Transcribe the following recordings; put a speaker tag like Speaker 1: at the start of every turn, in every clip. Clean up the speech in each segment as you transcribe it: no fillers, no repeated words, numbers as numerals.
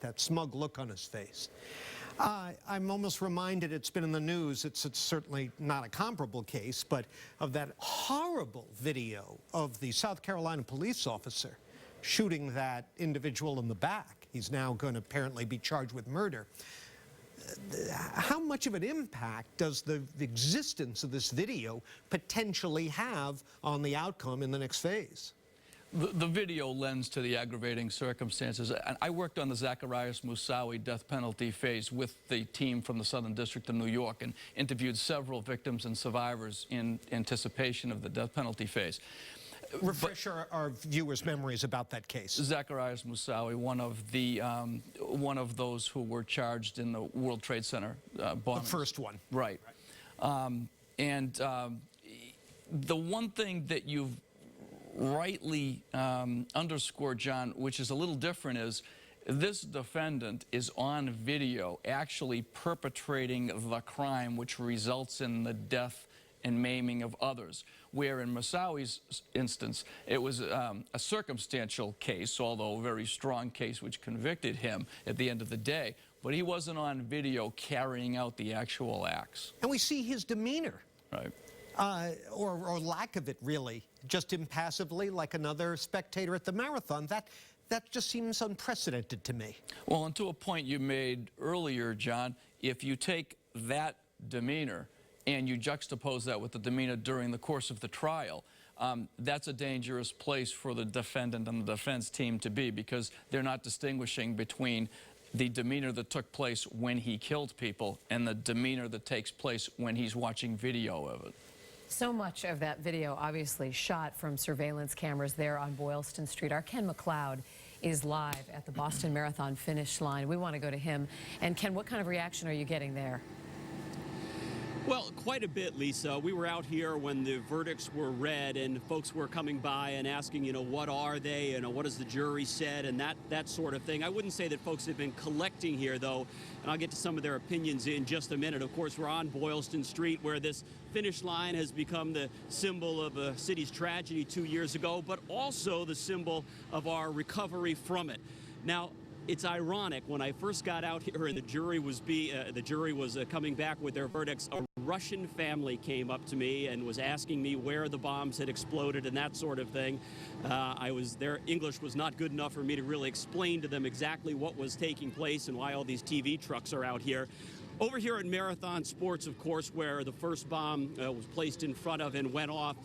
Speaker 1: that smug look on his face. I'm almost reminded, it's been in the news, it's certainly not a comparable case, but of that horrible video of the South Carolina police officer shooting that individual in the back. He's now going to apparently be charged with murder. How much of an impact does the existence of this video potentially have on the outcome in the next phase?
Speaker 2: The video lends to the aggravating circumstances. I worked on the Zacharias Moussaoui death penalty phase with the team from the Southern District of New York and interviewed several victims and survivors in anticipation of the death penalty phase.
Speaker 1: Refresh our viewers' memories about that case.
Speaker 2: Zacharias Moussaoui, one of those who were charged in the World Trade Center bombing.
Speaker 1: The first one.
Speaker 2: Right. The one thing that you've rightly underscored, John, which is a little different, is this defendant is on video actually perpetrating the crime which results in the death and maiming of others, where in Moussaoui's instance, it was a circumstantial case, although a very strong case which convicted him at the end of the day, but he wasn't on video carrying out the actual acts.
Speaker 1: And we see his demeanor.
Speaker 2: Right.
Speaker 1: Or lack of it, really, just impassively like another spectator at the marathon. That just seems unprecedented to me.
Speaker 2: Well, and to a point you made earlier, John, if you take that demeanor and you juxtapose that with the demeanor during the course of the trial, that's a dangerous place for the defendant and the defense team to be, because they're not distinguishing between the demeanor that took place when he killed people and the demeanor that takes place when he's watching video of it.
Speaker 3: So much of that video obviously shot from surveillance cameras there on Boylston Street. Our Ken McLeod is live at the Boston Marathon finish line. We want to go to him. And Ken, what kind of reaction are you getting there?
Speaker 4: Well, quite a bit, Lisa. We were out here when the verdicts were read, and folks were coming by and asking, you know, what are they, you know, what has the jury said, and that sort of thing. I wouldn't say that folks have been collecting here, though, and I'll get to some of their opinions in just a minute. Of course, we're on Boylston Street, where this finish line has become the symbol of a city's tragedy 2 years ago, but also the symbol of our recovery from it. Now, it's ironic, when I first got out here and the jury was coming back with their verdicts, a Russian family came up to me and was asking me where the bombs had exploded and that sort of thing. Their English was not good enough for me to really explain to them exactly what was taking place and why all these TV trucks are out here. Over here at Marathon Sports, of course, where the first bomb was placed in front of and went off,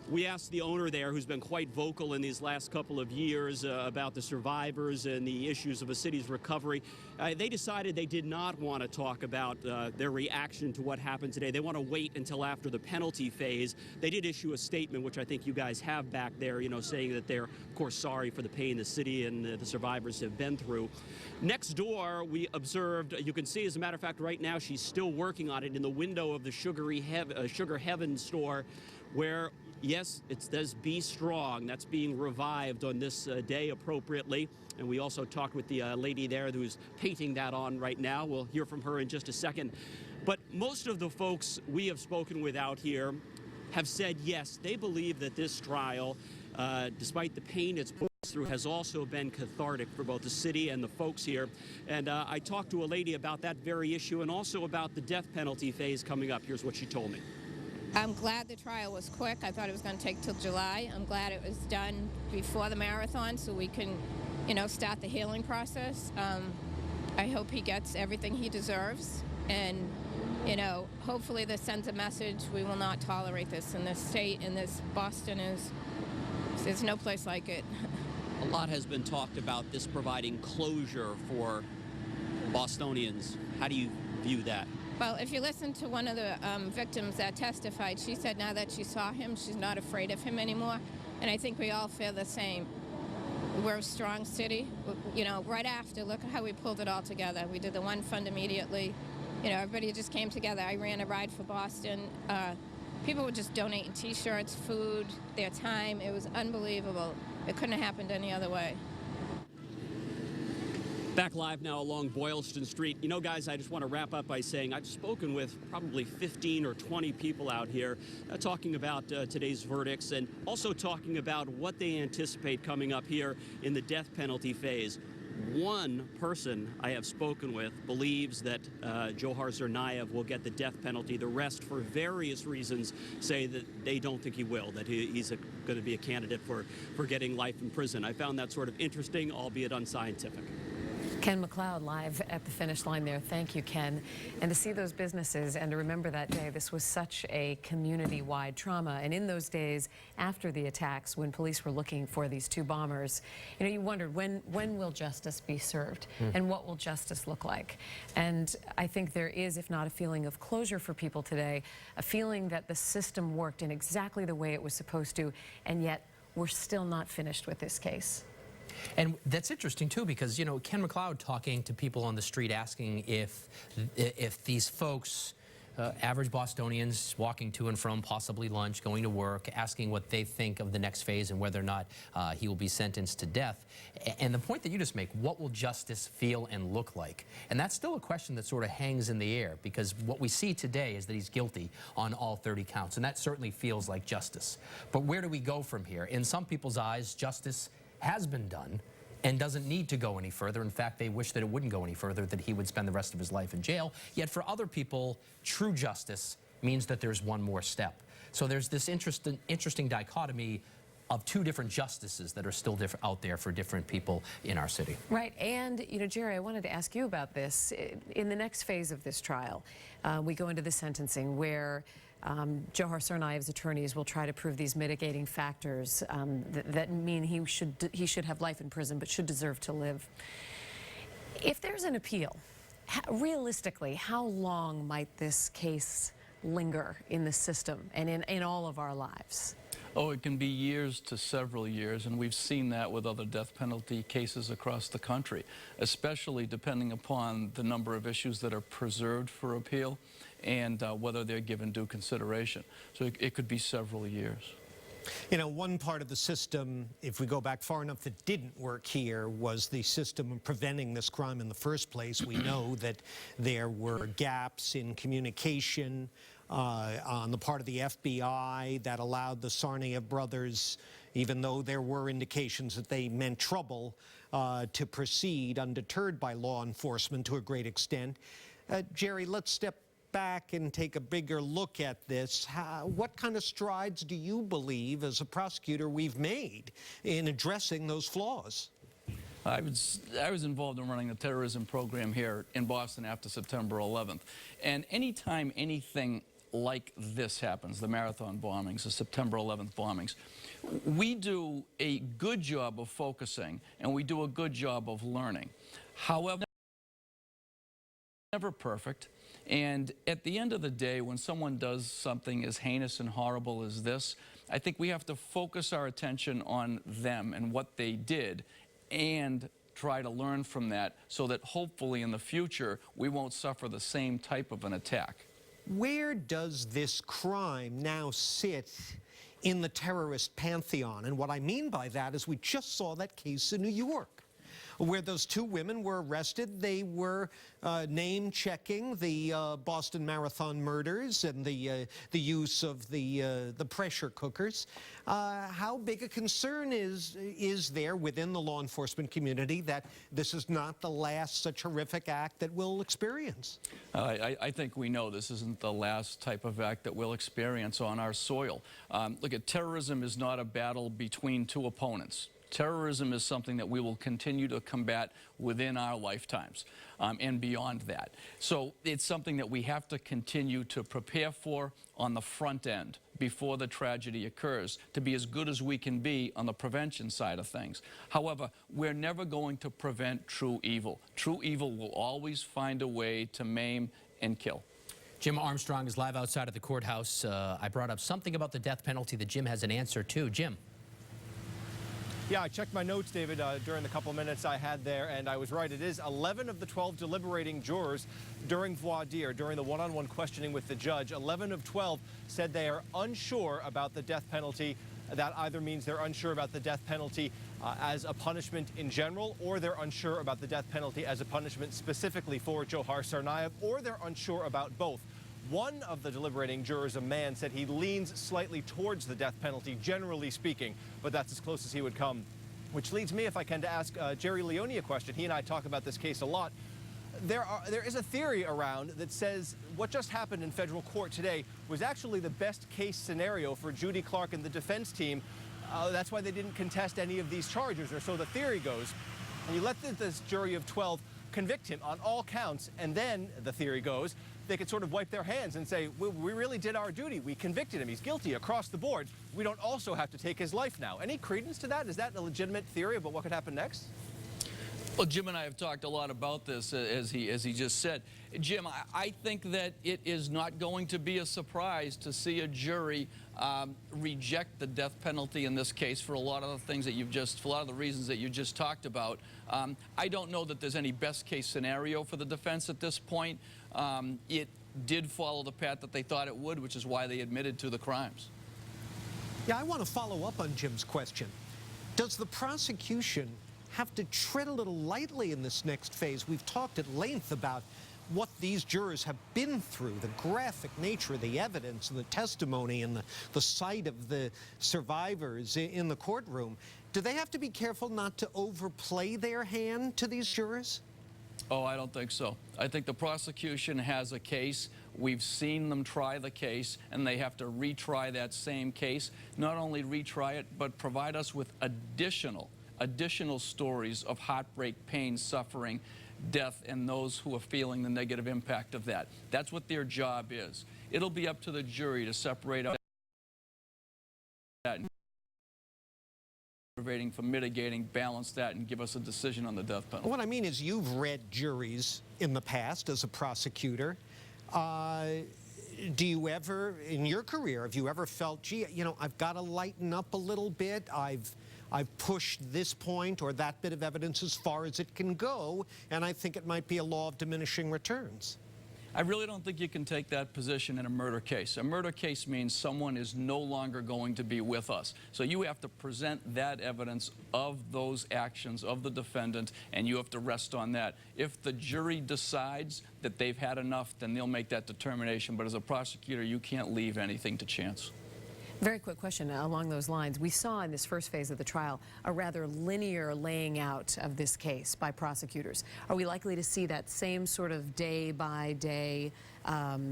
Speaker 4: we asked the owner there, who's been quite vocal in these last couple of years about the survivors and the issues of a city's recovery. They decided they did not want to talk about their reaction to what happened today. They want to wait until after the penalty phase. They did issue a statement, which I think you guys have back there, you know, saying that they're, of course, sorry for the pain the city and the survivors have been through. Next door, we observed, you can see, as a matter of fact, right now she's still working on it in the window of the Sugar Heaven store, where, yes, it says "Be Strong." That's being revived on this day appropriately. And we also talked with the lady there who's painting that on right now. We'll hear from her in just a second. But most of the folks we have spoken with out here have said, yes, they believe that this trial, despite the pain it's put through, has also been cathartic for both the city and the folks here. And I talked to a lady about that very issue and also about the death penalty phase coming up. Here's what she told me.
Speaker 5: I'm glad the trial was quick. I thought it was going to take till July. I'm glad it was done before the marathon so we can, you know, start the healing process. I hope he gets everything he deserves. And, you know, hopefully this sends a message. We will not tolerate this in this state, in this Boston there's no place like it.
Speaker 4: A lot has been talked about this providing closure for Bostonians. How do you view that?
Speaker 5: Well, if you listen to one of the victims that testified, she said now that she saw him, she's not afraid of him anymore. And I think we all feel the same. We're a strong city. You know, right after, look at how we pulled it all together. We did the One Fund immediately. You know, everybody just came together. I ran a Ride for Boston. People were just donating T-shirts, food, their time. It was unbelievable. It couldn't have happened any other way.
Speaker 4: Back live now along Boylston Street. You know, guys, I just want to wrap up by saying I've spoken with probably 15 or 20 people out here talking about today's verdicts and also talking about what they anticipate coming up here in the death penalty phase. one person I have spoken with believes that Johar Tsarnaev will get the death penalty. The rest, for various reasons, say that they don't think he will, that he's going to be a candidate for getting life in prison. I found that sort of interesting, albeit unscientific.
Speaker 3: Ken McLeod live at the finish line there. Thank you, Ken. And to see those businesses and to remember that day, this was such a community-wide trauma. And in those days after the attacks, when police were looking for these two bombers, you know, you wondered when will justice be served and what will justice look like? And I think there is, if not a feeling of closure for people today, a feeling that the system worked in exactly the way it was supposed to, and yet we're still not finished with this case.
Speaker 6: And that's interesting, too, because, you know, Ken McLeod talking to people on the street asking if these folks, average Bostonians walking to and from possibly lunch, going to work, asking what they think of the next phase and whether or not he will be sentenced to death. And the point that you just make, what will justice feel and look like? And that's still a question that sort of hangs in the air, because what we see today is that he's guilty on all 30 counts, and that certainly feels like justice. But where do we go from here? In some people's eyes, justice has been done and doesn't need to go any further. In fact, they wish that it wouldn't go any further, that he would spend the rest of his life in jail. Yet for other people, true justice means that there's one more step. So there's this interesting dichotomy of two different justices that are still out there for different people in our city.
Speaker 3: Right, and you know, Jerry, I wanted to ask you about this. In the next phase of this trial, we go into the sentencing where Johar Tsarnaev's attorneys will try to prove these mitigating factors that mean he should have life in prison but should deserve to live. If there's an appeal, realistically, how long might this case linger in the system and in all of our lives?
Speaker 2: Oh, it can be years to several years, and we've seen that with other death penalty cases across the country, especially depending upon the number of issues that are preserved for appeal and whether they're given due consideration. So it could be several years.
Speaker 1: You know, one part of the system, if we go back far enough, that didn't work here was the system of preventing this crime in the first place. We know that there were gaps in communication on the part of the FBI that allowed the Tsarnaev brothers, even though there were indications that they meant trouble, to proceed undeterred by law enforcement to a great extent. Jerry, let's step back and take a bigger look at this. What kind of strides do you believe, as a prosecutor, we've made in addressing those flaws?
Speaker 2: I was involved in running the terrorism program here in Boston after September 11th. And anytime anything like this happens, the marathon bombings, the September 11th bombings, we do a good job of focusing and we do a good job of learning. However, never perfect. And at the end of the day, when someone does something as heinous and horrible as this, I think we have to focus our attention on them and what they did and try to learn from that so that hopefully in the future we won't suffer the same type of an attack.
Speaker 1: Where does this crime now sit in the terrorist pantheon? And what I mean by that is we just saw that case in New York, where those two women were arrested. They were name-checking the Boston Marathon murders and the use of the pressure cookers. How big a concern is there within the law enforcement community that this is not the last such horrific act that we'll experience?
Speaker 2: I think we know this isn't the last type of act that we'll experience on our soil. Look, terrorism is not a battle between two opponents. Terrorism is something that we will continue to combat within our lifetimes and beyond that. So it's something that we have to continue to prepare for on the front end before the tragedy occurs, to be as good as we can be on the prevention side of things. However, we're never going to prevent true evil. True evil will always find a way to maim and kill.
Speaker 6: Jim Armstrong is live outside of the courthouse. I brought up something about the death penalty that Jim has an answer to. Jim.
Speaker 7: Yeah, I checked my notes, David, during the couple minutes I had there, and I was right. It is 11 of the 12 deliberating jurors during voir dire, during the one-on-one questioning with the judge. 11 of 12 said they are unsure about the death penalty. That either means they're unsure about the death penalty as a punishment in general, or they're unsure about the death penalty as a punishment specifically for Johar Tsarnaev, or they're unsure about both. One of the deliberating jurors, a man, said he leans slightly towards the death penalty, generally speaking, but that's as close as he would come Which leads me, if I can, to ask Jerry Leone a question. He and I talk about this case a lot. There is a theory around that says what just happened in federal court today was actually the best case scenario for Judy Clark and the defense team. That's why they didn't contest any of these charges, or so the theory goes. And you let this jury of 12 convict him on all counts, and then, the theory goes, they could sort of wipe their hands and say, we really did our duty. We convicted him. He's guilty across the board. We don't also have to take his life now. Any credence to that? Is that a legitimate theory about what could happen next?
Speaker 2: Well, Jim and I have talked a lot about this, as he just said. Jim, I think that it is not going to be a surprise to see a jury reject the death penalty in this case for a lot of the things that for a lot of the reasons that you just talked about. I don't know that there's any best case scenario for the defense at this point. It did follow the path that they thought it would, which is why they admitted to the crimes.
Speaker 1: Yeah, I want to follow up on Jim's question. Does the prosecution have to tread a little lightly in this next phase? We've talked at length about what these jurors have been through, the graphic nature of the evidence and the testimony and the sight of the survivors in the courtroom. Do they have to be careful not to overplay their hand to these jurors?
Speaker 2: Oh, I don't think so. I think the prosecution has a case. We've seen them try the case, and they have to retry that same case. Not only retry it, but provide us with additional stories of heartbreak, pain, suffering, death, and those who are feeling the negative impact of that. That's what their job is. It'll be up to the jury to separate out that, from mitigating, balance that, and give us a decision on the death penalty.
Speaker 1: What I mean is, you've read juries in the past as a prosecutor. Do you ever, in your career, have you ever felt, gee, you know, I've got to lighten up a little bit, I've pushed this point or that bit of evidence as far as it can go, and I think it might be a law of diminishing returns?
Speaker 2: I really don't think you can take that position in a murder case. A murder case means someone is no longer going to be with us. So you have to present that evidence of those actions of the defendant, and you have to rest on that. If the jury decides that they've had enough, then they'll make that determination. But as a prosecutor, you can't leave anything to chance.
Speaker 3: Very quick question along those lines. We saw in this first phase of the trial a rather linear laying out of this case by prosecutors. Are we likely to see that same sort of day-by-day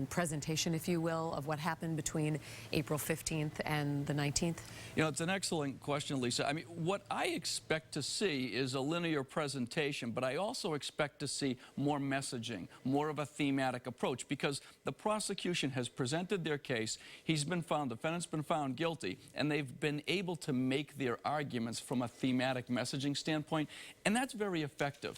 Speaker 3: presentation, if you will, of what happened between April 15th and the 19th?
Speaker 2: You know, it's an excellent question, Lisa. I mean, what I expect to see is a linear presentation, but I also expect to see more messaging, more of a thematic approach, because the prosecution has presented their case. He's been found, the defendant's been found guilty, and they've been able to make their arguments from a thematic messaging standpoint, and that's very effective.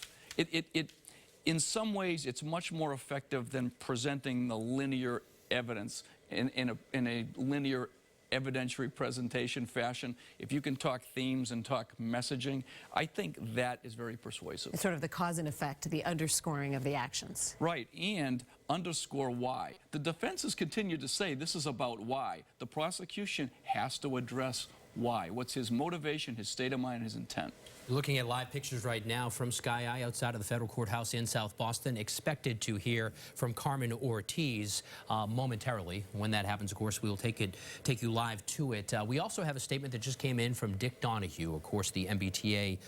Speaker 2: In some ways, it's much more effective than presenting the linear evidence in a linear evidentiary presentation fashion. If you can talk themes and talk messaging, I think that is very persuasive.
Speaker 3: It's sort of the cause and effect, the underscoring of the actions.
Speaker 2: Right, and underscore why. The defense has continued to say this is about why. The prosecution has to address why. What's his motivation, his state of mind, his intent.
Speaker 6: You're looking at live pictures right now from Sky Eye outside of the federal courthouse in South Boston. Expected to hear from Carmen Ortiz momentarily. When that happens, of course, we will take you live to it. We also have a statement that just came in from Dick Donahue, of course, the MBTA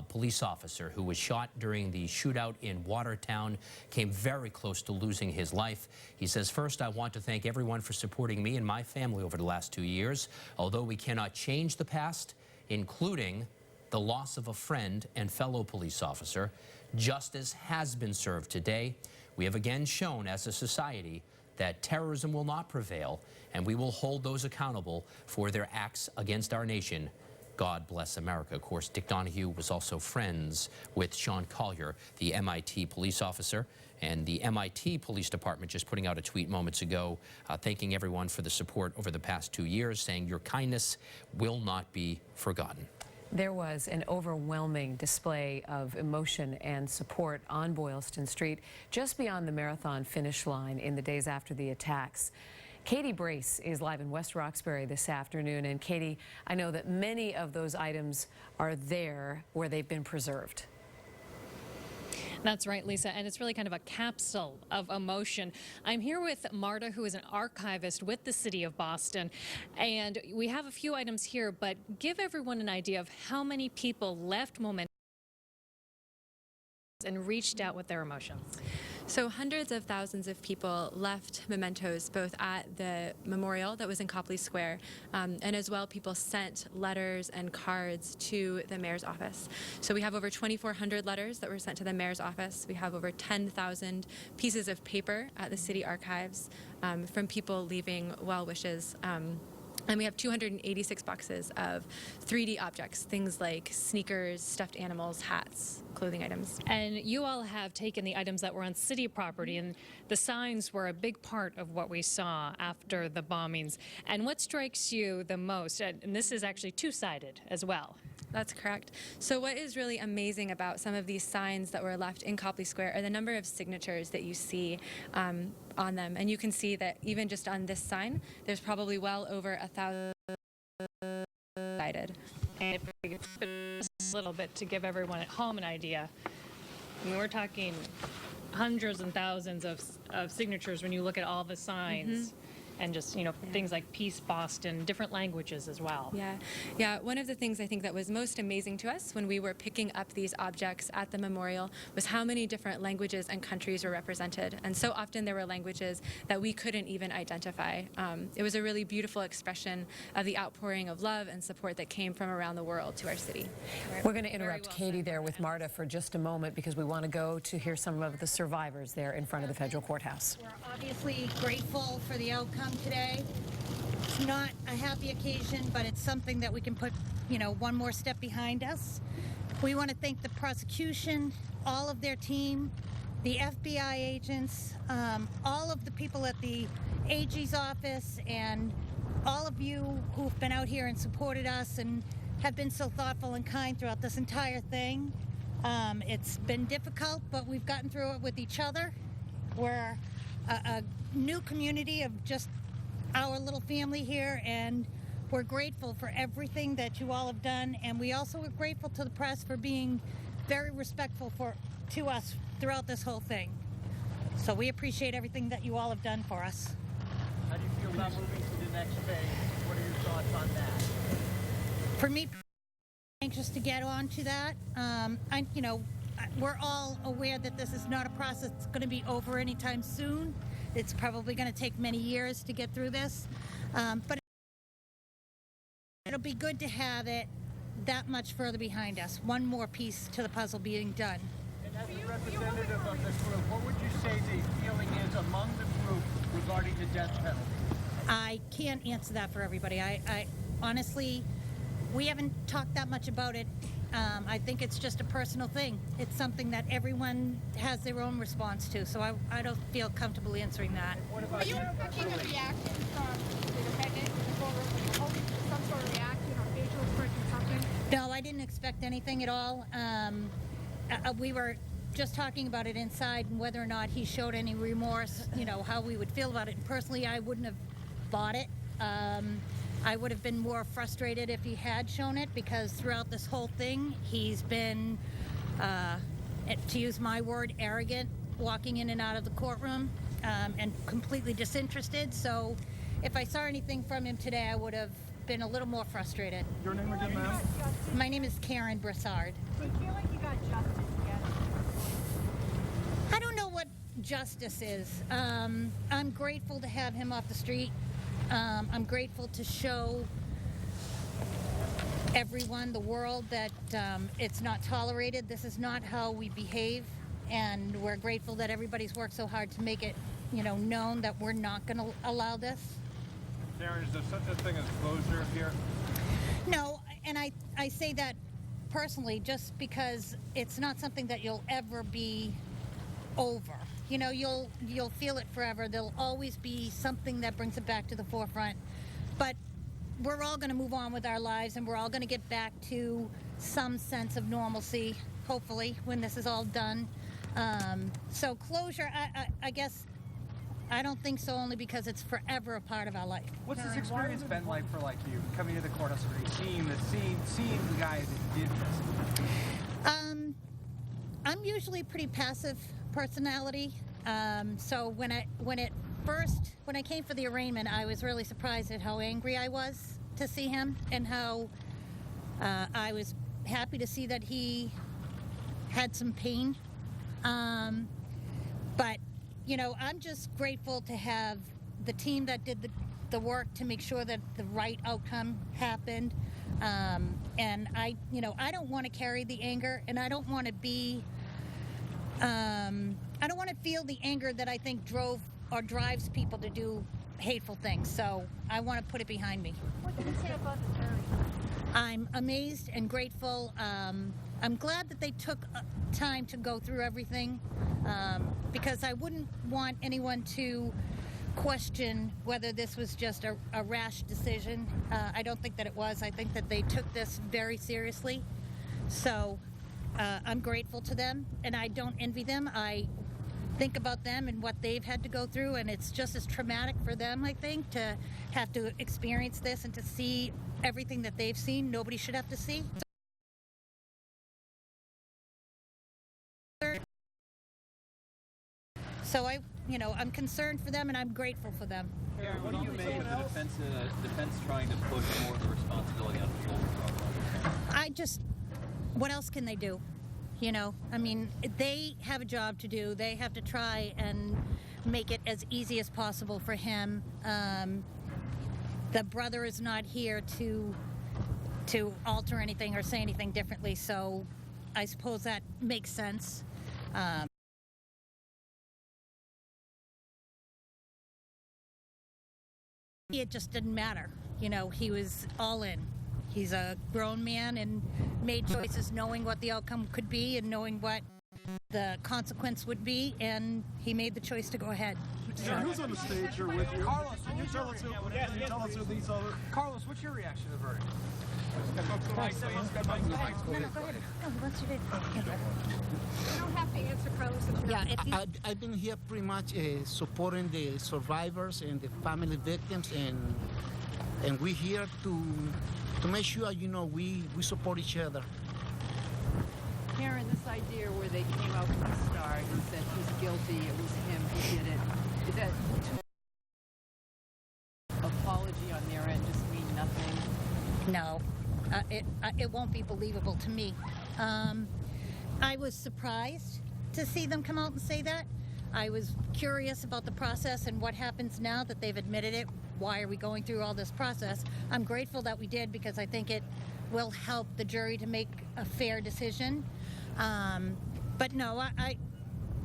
Speaker 6: police officer who was shot during the shootout in Watertown, came very close to losing his life. He says, "First, I want to thank everyone for supporting me and my family over the last 2 years. Although we cannot change the past, including the loss of a friend and fellow police officer, justice has been served today. We have again shown as a society that terrorism will not prevail, and we will hold those accountable for their acts against our nation. God bless America." Of course, Dick Donahue was also friends with Sean Collier, the MIT police officer, and the MIT Police Department just putting out a tweet moments ago thanking everyone for the support over the past 2 years, saying your kindness will not be forgotten.
Speaker 3: There was an overwhelming display of emotion and support on Boylston Street, just beyond the marathon finish line in the days after the attacks. Katie Brace is live in West Roxbury this afternoon. And Katie, I know that many of those items are there where they've been preserved.
Speaker 8: That's right, Lisa, and it's really kind of a capsule of emotion. I'm here with Marta, who is an archivist with the City of Boston, and we have a few items here, but give everyone an idea of how many people left mementos and reached out with their emotions.
Speaker 9: So hundreds of thousands of people left mementos both at the memorial that was in Copley Square and as well people sent letters and cards to the mayor's office. So we have over 2,400 letters that were sent to the mayor's office. We have over 10,000 pieces of paper at the city archives from people leaving well wishes. And we have 286 boxes of 3D objects, things like sneakers, stuffed animals, hats, clothing items.
Speaker 8: And you all have taken the items that were on city property, and the signs were a big part of what we saw after the bombings. And what strikes you the most? And this is actually two-sided as well.
Speaker 9: That's correct. So what is really amazing about some of these signs that were left in Copley Square are the number of signatures that you see on them. And you can see that even just on this sign, there's probably well over 1,000 cited.
Speaker 8: And if we could put this a little bit to give everyone at home an idea, I mean, we're talking hundreds and thousands of signatures when you look at all the signs. And just, you know, things like Peace Boston, different languages as well.
Speaker 9: Yeah. One of the things I think that was most amazing to us when we were picking up these objects at the memorial was how many different languages and countries were represented. And so often there were languages that we couldn't even identify. It was a really beautiful expression of the outpouring of love and support that came from around the world to our city.
Speaker 3: We're going to interrupt Katie there with Marta for just a moment because we want to go to hear some of the survivors there in front of the federal courthouse.
Speaker 10: We're obviously grateful for the outcome today. It's not a happy occasion, but it's something that we can put, you know, one more step behind us. We want to thank the prosecution, all of their team, the FBI agents, all of the people at the AG's office, and all of you who've been out here and supported us and have been so thoughtful and kind throughout this entire thing. It's been difficult, but we've gotten through it with each other. We're a new community of just our little family here, and we're grateful for everything that you all have done, and we also are grateful to the press for being very respectful to us throughout this whole thing. So we appreciate everything that you all have done for us.
Speaker 7: How do you feel about moving to the next phase? What are your thoughts on that?
Speaker 10: For me, I'm anxious to get on to that. We're all aware that this is not a process that's going to be over anytime soon. It's probably going to take many years to get through this. But it'll be good to have it that much further behind us. One more piece to the puzzle being done.
Speaker 7: And as a representative of this group, what would you say the feeling is among the group regarding the death penalty?
Speaker 10: I can't answer that for everybody. I honestly, we haven't talked that much about it. I think it's just a personal thing. It's something that everyone has their own response to, so I don't feel comfortable answering that.
Speaker 5: Are you expecting a reaction from the defendant in the courtroom? Were you hoping for some sort of reaction or facial expression, something?
Speaker 10: No, I didn't expect anything at all. We were just talking about it inside and whether or not he showed any remorse, you know, how we would feel about it. And personally, I wouldn't have bought it. I would have been more frustrated if he had shown it, because throughout this whole thing, he's been, to use my word, arrogant, walking in and out of the courtroom and completely disinterested. So if I saw anything from him today, I would have been a little more frustrated.
Speaker 7: Your name again, ma'am?
Speaker 10: My name is Karen Broussard.
Speaker 5: Do you feel like you got justice yet?
Speaker 10: I don't know what justice is. I'm grateful to have him off the street. I'm grateful to show everyone, the world, that it's not tolerated. This is not how we behave, and we're grateful that everybody's worked so hard to make it, you know, known that we're not going to allow this.
Speaker 7: Karen, is there such a thing as closure here?
Speaker 10: No, and I say that personally just because it's not something that you'll ever be over. You know, you'll feel it forever. There'll always be something that brings it back to the forefront. But we're all going to move on with our lives, and we're all going to get back to some sense of normalcy, hopefully, when this is all done. So closure, I guess, I don't think so, only because it's forever a part of our life.
Speaker 7: What's this experience been like for you, coming to the courthouse today, seeing the guy that did this?
Speaker 10: I'm I'm usually a pretty passive personality. So when I came for the arraignment, I was really surprised at how angry I was to see him, and how I was happy to see that he had some pain. But, you know, I'm just grateful to have the team that did the work to make sure that the right outcome happened. And I don't want to carry the anger, and I don't want to be, I don't want to feel the anger that I think drove or drives people to do hateful things. So I want to put it behind me.
Speaker 11: What can you say about the jury?
Speaker 10: I'm amazed and grateful. I'm glad that they took time to go through everything, because I wouldn't want anyone to question whether this was just a rash decision. I don't think that it was. I think that they took this very seriously. So I'm grateful to them, and I don't envy them. I think about them and what they've had to go through, and it's just as traumatic for them, I think, to have to experience this and to see everything that they've seen. Nobody should have to see. So I'm concerned for them, and I'm grateful for them.
Speaker 12: Karen, what do you make of the defense trying to push more of the responsibility on the shoulders?
Speaker 10: What else can they do? You know, I mean, they have a job to do. They have to try and make it as easy as possible for him. The brother is not here to alter anything or say anything differently, so I suppose that makes sense. It just didn't matter. You know, he was all in. He's a grown man and made choices knowing what the outcome could be and knowing what the consequence would be, and he made the choice to go ahead.
Speaker 13: So. Who's on the stage here with you? Carlos, can you tell us who these other... Carlos, what's your reaction to the verdict?
Speaker 11: You don't have to answer, Carlos.
Speaker 10: Yeah,
Speaker 14: I've been here pretty much supporting the survivors and the family victims, and we're here to make sure, you know, we support each other.
Speaker 15: Karen, this idea where they came out from the start and said he's guilty, it was him who did it, is that apology on their end just mean nothing?
Speaker 10: No, it won't be believable to me. I was surprised to see them come out and say that. I was curious about the process and what happens now that they've admitted it. Why are we going through all this process? I'm grateful that we did, because I think it will help the jury to make a fair decision. But no, I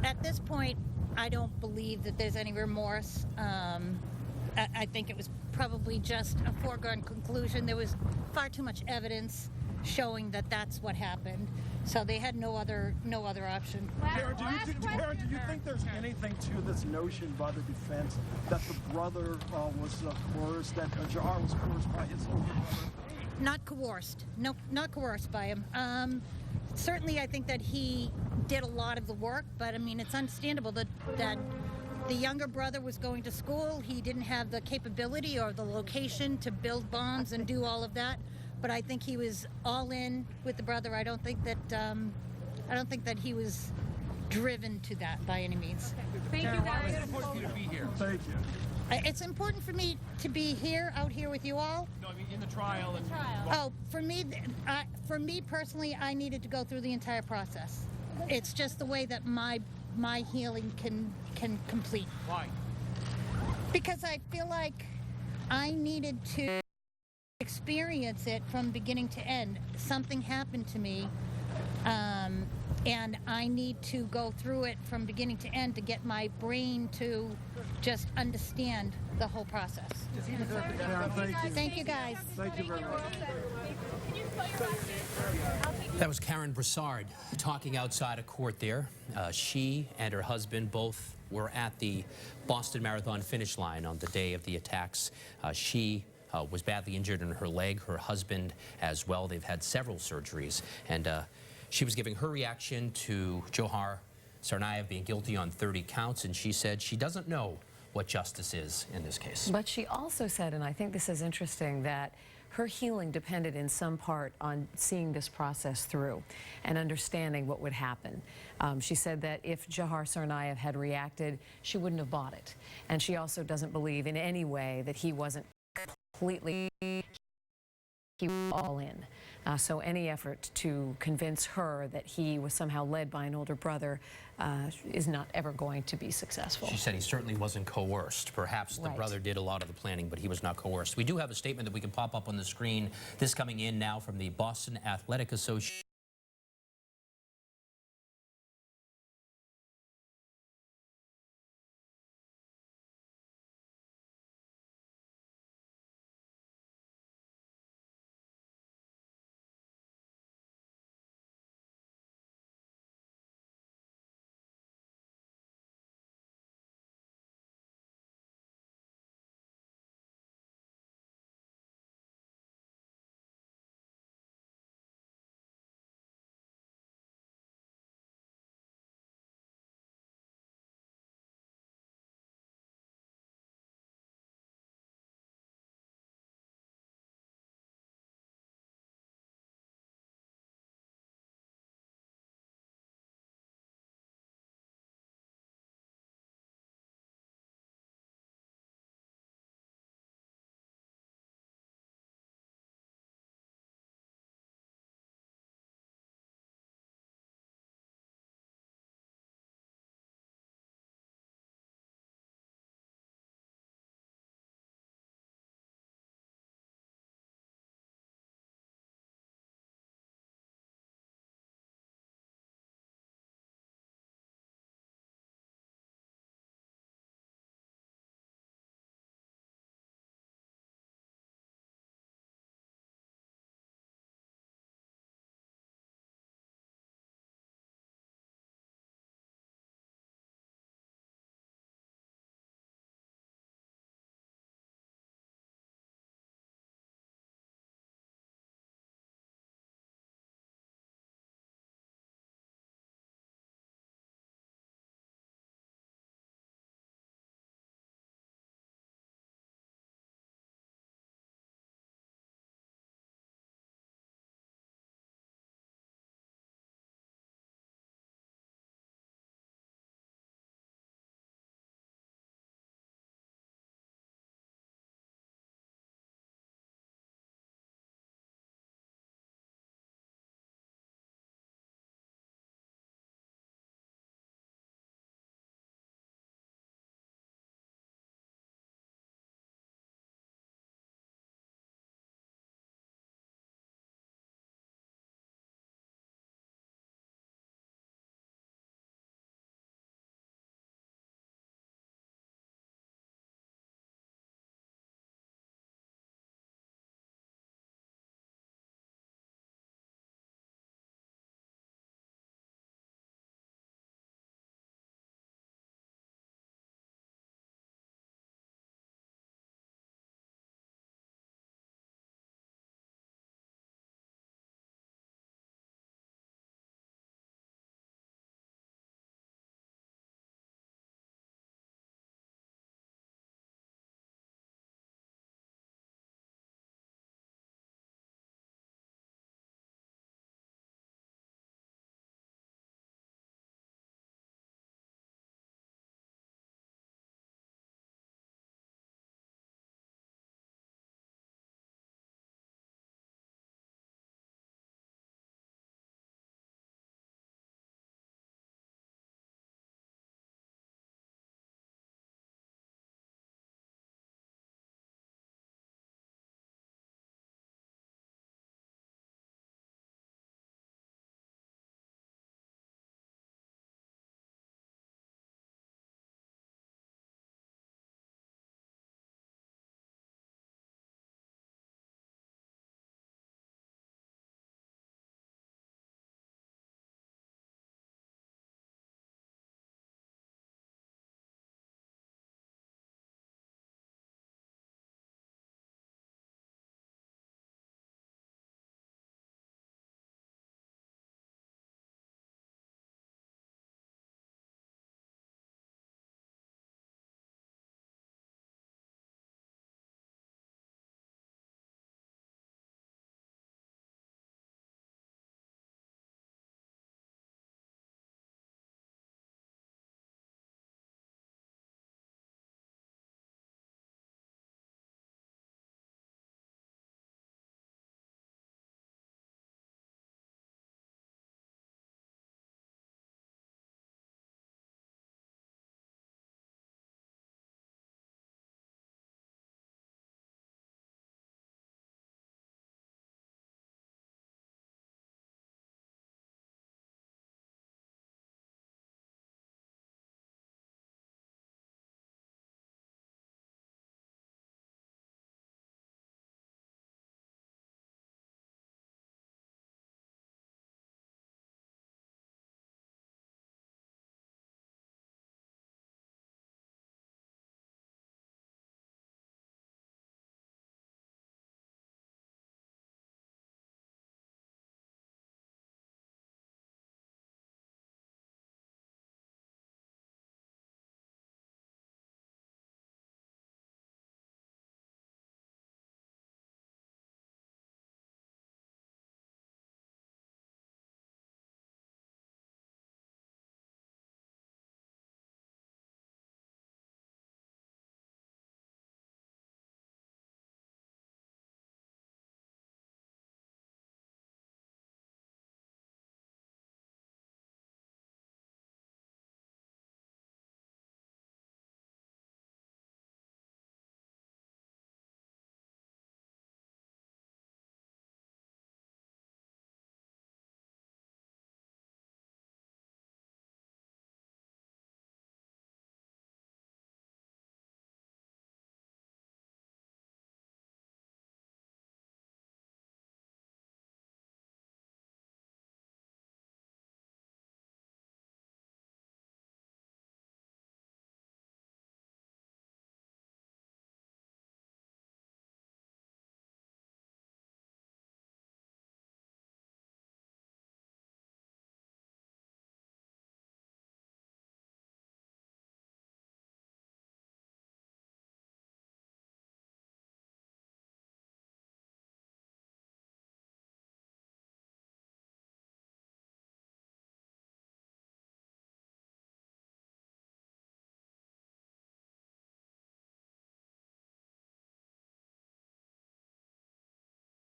Speaker 10: at this point, I don't believe that there's any remorse. I think it was probably just a foregone conclusion. There was far too much evidence showing that that's what happened. So they had no other option.
Speaker 13: Karen, do you think there's anything to this notion by the defense that the brother was coerced, that Jahar was coerced by his older brother?
Speaker 10: Not coerced. No, not coerced by him. Certainly, I think that he did a lot of the work, but I mean, it's understandable that the younger brother was going to school. He didn't have the capability or the location to build bombs and do all of that. But I think he was all in with the brother. I don't think that he was driven to that by any means.
Speaker 11: Thank you, guys.
Speaker 13: It's important for you to be here. Thank you.
Speaker 10: It's important for me to be here, out here with you all.
Speaker 13: No, I mean in the trial.
Speaker 10: Oh, for me personally, I needed to go through the entire process. It's just the way that my healing can complete.
Speaker 13: Why?
Speaker 10: Because I feel like I needed to experience it from beginning to end. Something happened to me, and I need to go through it from beginning to end to get my brain to just understand the whole process. Thank you, guys.
Speaker 13: Thank you very much.
Speaker 6: That was Karen Broussard talking outside a court there. She and her husband both were at the Boston Marathon finish line on the day of the attacks. She was badly injured in her leg, her husband as well. They've had several surgeries, and she was giving her reaction to Johar Tsarnaev being guilty on 30 counts, and she said she doesn't know what justice is in this case.
Speaker 3: But she also said, and I think this is interesting, that her healing depended in some part on seeing this process through and understanding what would happen. She said that if Jahar Tsarnaev had reacted, she wouldn't have bought it. And she also doesn't believe in any way that he wasn't completely, he was all in. So any effort to convince her that he was somehow led by an older brother is not ever going to be successful.
Speaker 6: She said he certainly wasn't coerced. Perhaps the brother did a lot of the planning, but he was not coerced. We do have a statement that we can pop up on the screen. This coming in now from the Boston Athletic Association.